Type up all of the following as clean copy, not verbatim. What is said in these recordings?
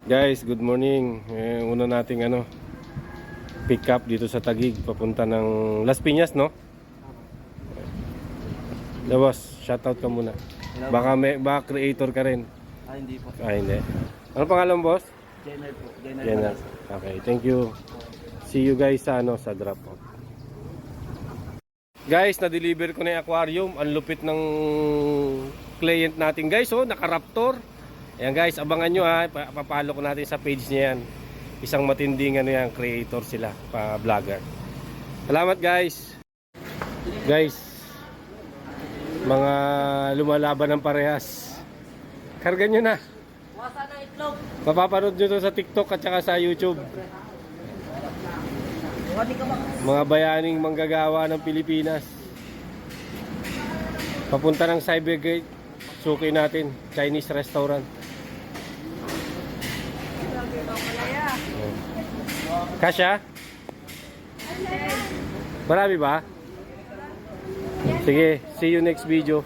Guys, good morning. Una nating pick up dito sa Taguig papunta ng Las Piñas, no? Boss, shoutout ka muna. Baka creator ka rin. Hindi po. Hindi. Ano pangalan, boss? Jenner po. Jenner Jenner. Palas. Okay, thank you. See you guys sa drop off. Guys, na-deliver ko na yung aquarium. Ang lupit ng client natin, guys. Oh, naka-Raptor. Ayan guys, abangan nyo ha. Papalo ko natin sa page niya yan. Isang matinding yan, creator sila, pa-vlogger. Salamat guys. Guys, mga lumalaban ng parehas. Kargan nyo na. Wasa na itlog. Mapapanood nyo to sa TikTok at saka sa YouTube. Mga bayaning manggagawa ng Pilipinas. Papunta ng Cybergate. Suki natin, Chinese restaurant. Kasya? Marami ba? Sige, see you next video.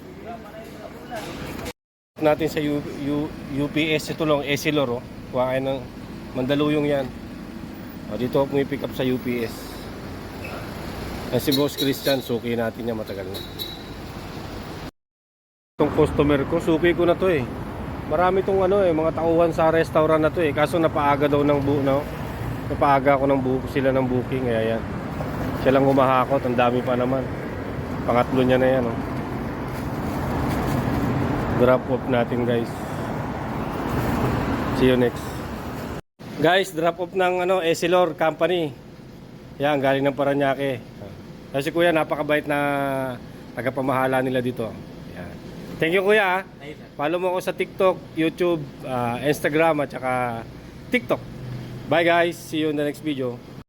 Natin sa UPS ito lang, Esilor, oh. Kuha kayo ng Mandaluyong yan. Dito ako pumipick up sa UPS. Si Boss Christian, suki natin yan, matagal na. Itong customer ko, suki ko na to eh. Marami tong mga tauhan sa restaurant na to eh. Kaso napaaga daw ng napaaga ako ng sila ng booking, kaya yan. Siya lang humahakot, ang dami pa naman. Pangatlo niya na yan, oh. Drop off natin, guys. See you next. Guys, drop off ng Esilor Company. Yan, galing ng Paranaque. Kasi kuya, napakabait na tagapamahala nila dito. Yan. Thank you kuya. Follow mo ako sa TikTok, YouTube, Instagram at saka TikTok. Bye guys, see you in the next video.